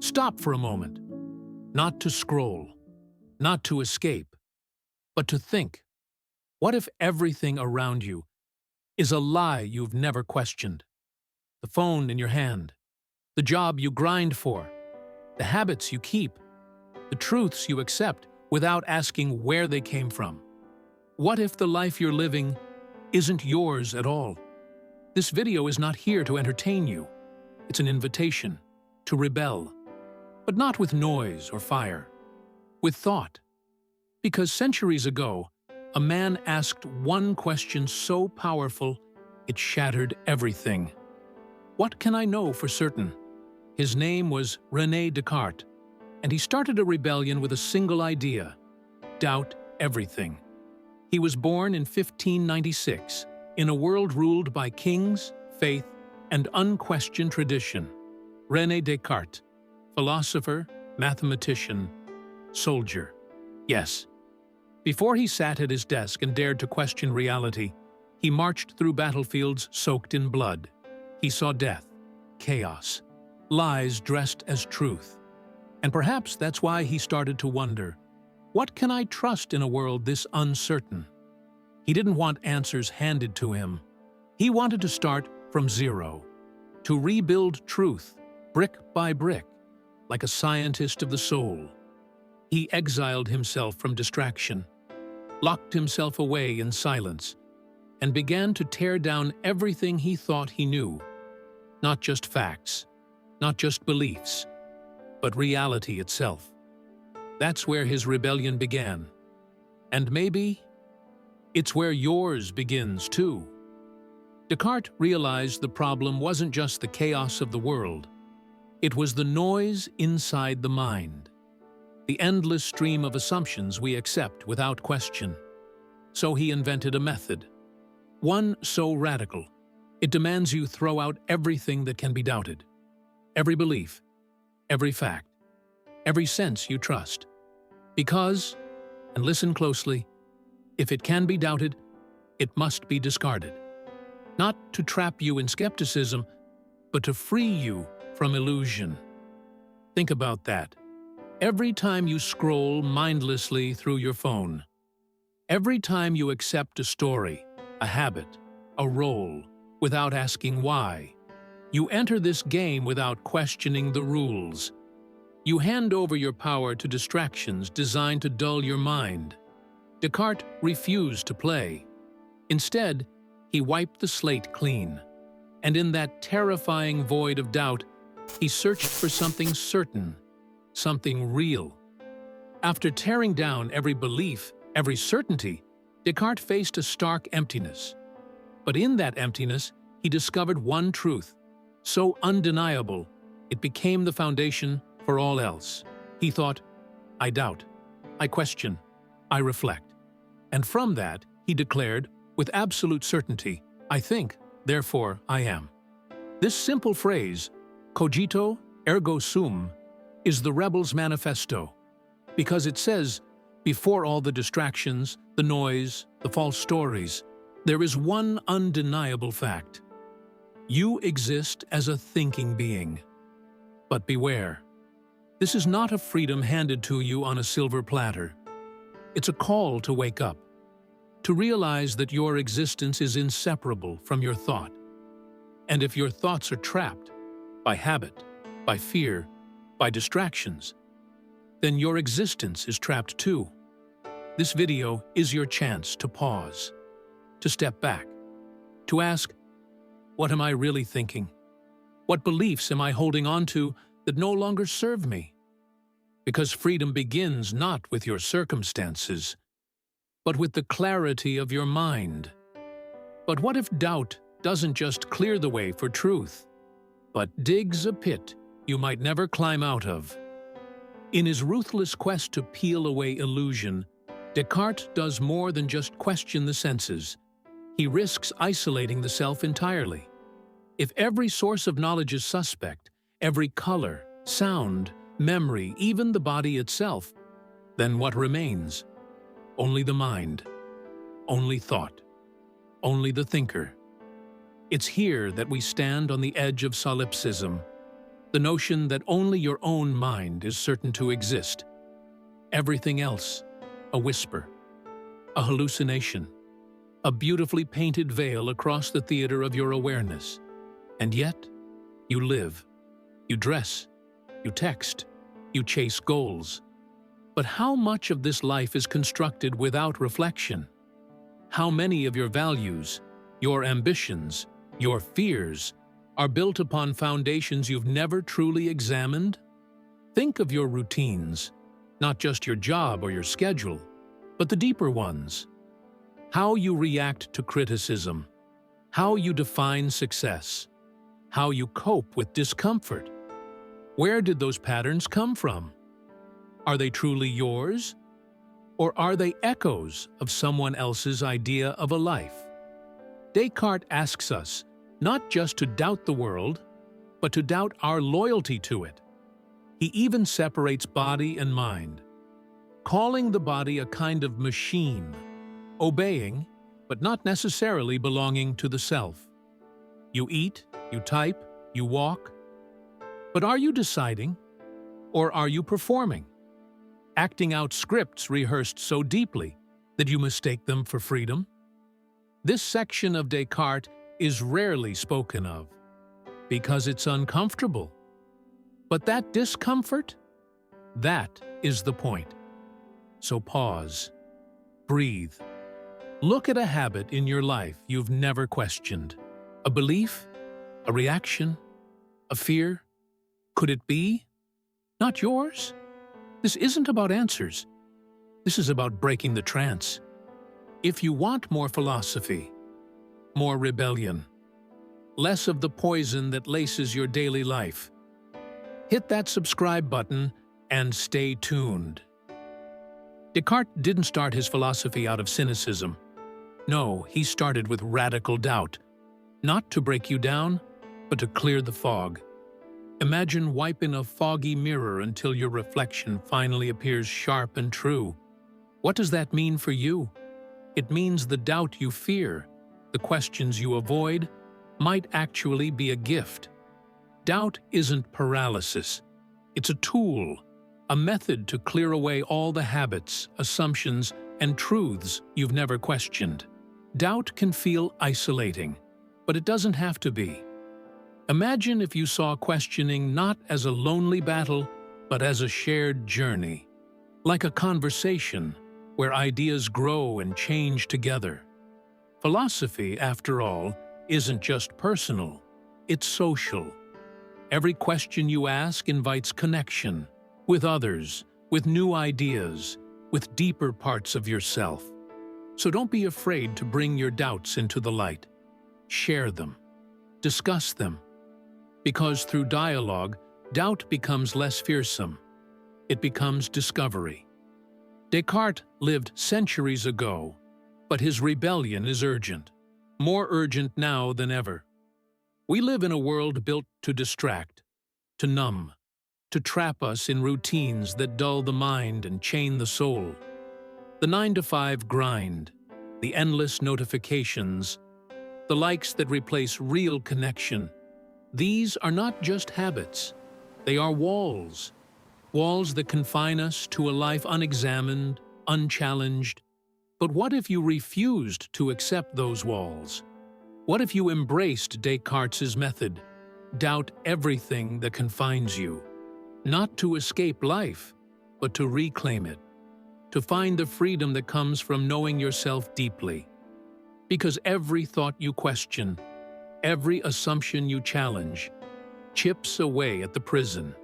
Stop for a moment, not to scroll, not to escape, but to think. What if everything around you is a lie you've never questioned? The phone in your hand, the job you grind for, the habits you keep, the truths you accept without asking where they came from. What if the life you're living isn't yours at all? This video is not here to entertain you. It's an invitation to rebel, but not with noise or fire, with thought. Because centuries ago, a man asked one question so powerful it shattered everything. What can I know for certain? His name was René Descartes, and he started a rebellion with a single idea: doubt everything. He was born in 1596, in a world ruled by kings, faith, and unquestioned tradition. René Descartes, philosopher, mathematician, soldier. Yes. Before he sat at his desk and dared to question reality, he marched through battlefields soaked in blood. He saw death, chaos, lies dressed as truth. And perhaps that's why he started to wonder, what can I trust in a world this uncertain? He didn't want answers handed to him. He wanted to start from zero, to rebuild truth, brick by brick, like a scientist of the soul. He exiled himself from distraction, locked himself away in silence, and began to tear down everything he thought he knew. Not just facts, not just beliefs, but reality itself. That's where his rebellion began. And maybe it's where yours begins too. Descartes realized the problem wasn't just the chaos of the world. It was the noise inside the mind, the endless stream of assumptions we accept without question. So he invented a method, one so radical, it demands you throw out everything that can be doubted. Every belief, every fact, every sense you trust. Because, and listen closely, if it can be doubted, it must be discarded. Not to trap you in skepticism, but to free you from illusion. Think about that. Every time you scroll mindlessly through your phone, every time you accept a story, a habit, a role, without asking why, you enter this game without questioning the rules. You hand over your power to distractions designed to dull your mind. Descartes refused to play. Instead, he wiped the slate clean. And in that terrifying void of doubt, he searched for something certain, something real. After tearing down every belief, every certainty, Descartes faced a stark emptiness. But in that emptiness, he discovered one truth, so undeniable, it became the foundation for all else. He thought, I doubt, I question, I reflect. And from that, he declared, with absolute certainty, I think, therefore I am. This simple phrase, cogito ergo sum, is the rebel's manifesto, because it says, before all the distractions, the noise, the false stories, there is one undeniable fact. You exist as a thinking being. But beware, this is not a freedom handed to you on a silver platter. It's a call to wake up, to realize that your existence is inseparable from your thought. And if your thoughts are trapped by habit, by fear, by distractions, then your existence is trapped too. This video is your chance to pause, to step back, to ask, what am I really thinking? What beliefs am I holding on to that no longer serve me? Because freedom begins not with your circumstances, but with the clarity of your mind. But what if doubt doesn't just clear the way for truth, but digs a pit you might never climb out of? In his ruthless quest to peel away illusion, Descartes does more than just question the senses. He risks isolating the self entirely. If every source of knowledge is suspect, every color, sound, memory, even the body itself, then what remains? Only the mind, only thought, only the thinker. It's here that we stand on the edge of solipsism, The notion that only your own mind is certain to exist. Everything else, a whisper, a hallucination, a beautifully painted veil across the theater of your awareness. And yet, you live, you dress, you text, you chase goals. But how much of this life is constructed without reflection? How many of your values, your ambitions, your fears are built upon foundations you've never truly examined? Think of your routines, not just your job or your schedule, but the deeper ones. How you react to criticism, how you define success, how you cope with discomfort. Where did those patterns come from? Are they truly yours? Or are they echoes of someone else's idea of a life? Descartes asks us not just to doubt the world, but to doubt our loyalty to it. He even separates body and mind, calling the body a kind of machine, obeying, but not necessarily belonging to the self. You eat, you type, you walk. But are you deciding, or are you performing? Acting out scripts rehearsed so deeply that you mistake them for freedom? This section of Descartes is rarely spoken of, because it's uncomfortable. But that discomfort? That is the point. So pause, breathe. Look at a habit in your life you've never questioned. A belief? A reaction? A fear? Could it be? Not yours? This isn't about answers. This is about breaking the trance. If you want more philosophy, more rebellion, less of the poison that laces your daily life, hit that subscribe button and stay tuned. Descartes didn't start his philosophy out of cynicism. No, he started with radical doubt, not to break you down, but to clear the fog. Imagine wiping a foggy mirror until your reflection finally appears sharp and true. What does that mean for you? It means the doubt you fear, the questions you avoid, might actually be a gift. Doubt isn't paralysis. It's a tool, a method to clear away all the habits, assumptions, and truths you've never questioned. Doubt can feel isolating, but it doesn't have to be. Imagine if you saw questioning not as a lonely battle, but as a shared journey, like a conversation where ideas grow and change together. Philosophy, after all, isn't just personal, it's social. Every question you ask invites connection with others, with new ideas, with deeper parts of yourself. So don't be afraid to bring your doubts into the light. Share them. Discuss them. Because through dialogue, doubt becomes less fearsome. It becomes discovery. Descartes lived centuries ago, but his rebellion is urgent, more urgent now than ever. We live in a world built to distract, to numb, to trap us in routines that dull the mind and chain the soul. The 9-to-5 grind, the endless notifications, the likes that replace real connection. These are not just habits. They are walls. Walls that confine us to a life unexamined, unchallenged. But what if you refused to accept those walls? What if you embraced Descartes' method? Doubt everything that confines you. Not to escape life, but to reclaim it. To find the freedom that comes from knowing yourself deeply. Because every thought you question, every assumption you challenge, chips away at the prison.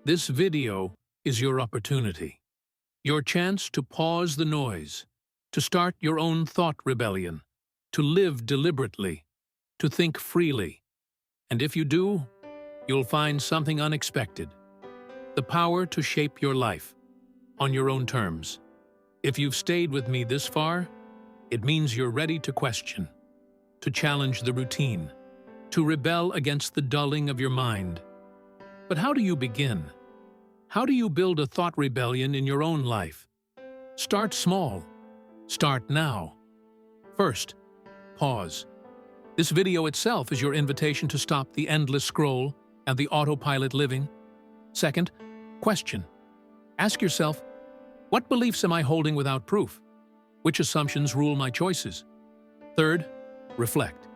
This video is your opportunity, your chance to pause the noise, to start your own thought rebellion, to live deliberately, to think freely. And if you do, you'll find something unexpected, the power to shape your life on your own terms. If you've stayed with me this far, it means you're ready to question, to challenge the routine, to rebel against the dulling of your mind. But how do you begin? How do you build a thought rebellion in your own life? Start small. Start now. First, pause. This video itself is your invitation to stop the endless scroll and the autopilot living. Second, question. Ask yourself, what beliefs am I holding without proof? Which assumptions rule my choices? Third, reflect.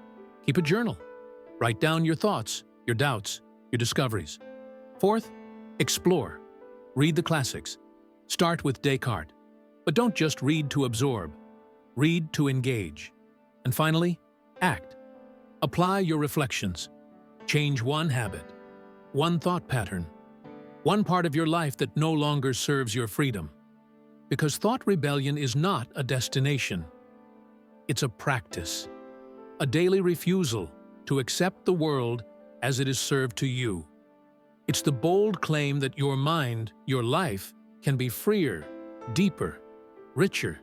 Keep a journal. Write down your thoughts, your doubts, your discoveries. Fourth, explore. Read the classics. Start with Descartes. But don't just read to absorb. Read to engage. And finally, act. Apply your reflections. Change one habit, one thought pattern, one part of your life that no longer serves your freedom. Because thought rebellion is not a destination. It's a practice, a daily refusal to accept the world as it is served to you. It's the bold claim that your mind, your life, can be freer, deeper, richer.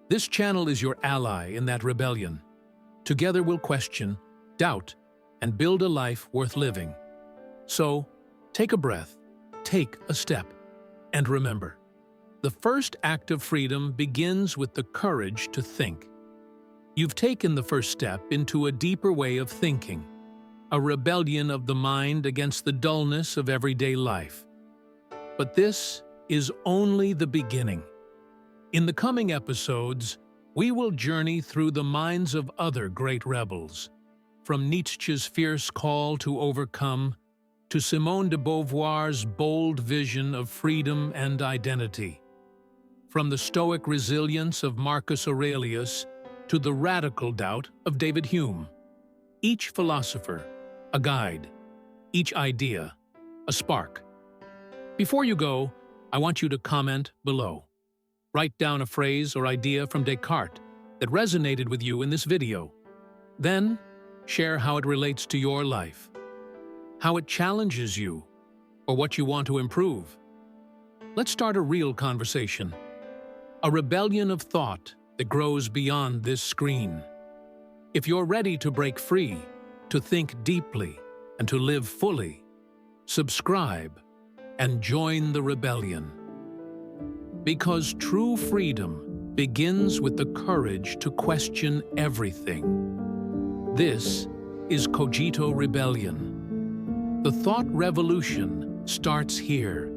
This channel is your ally in that rebellion. Together we'll question, doubt, and build a life worth living. So, take a breath, take a step, and remember, the first act of freedom begins with the courage to think. You've taken the first step into a deeper way of thinking, a rebellion of the mind against the dullness of everyday life. But this is only the beginning. In the coming episodes, we will journey through the minds of other great rebels, from Nietzsche's fierce call to overcome, to Simone de Beauvoir's bold vision of freedom and identity, from the stoic resilience of Marcus Aurelius to the radical doubt of David Hume. Each philosopher, a guide, each idea, a spark. Before you go, I want you to comment below. Write down a phrase or idea from Descartes that resonated with you in this video. Then, share how it relates to your life, how it challenges you, or what you want to improve. Let's start a real conversation, a rebellion of thought that grows beyond this screen. If you're ready to break free, to think deeply, and to live fully, subscribe and join the rebellion. Because true freedom begins with the courage to question everything. This is Cogito Rebellion. The thought revolution starts here.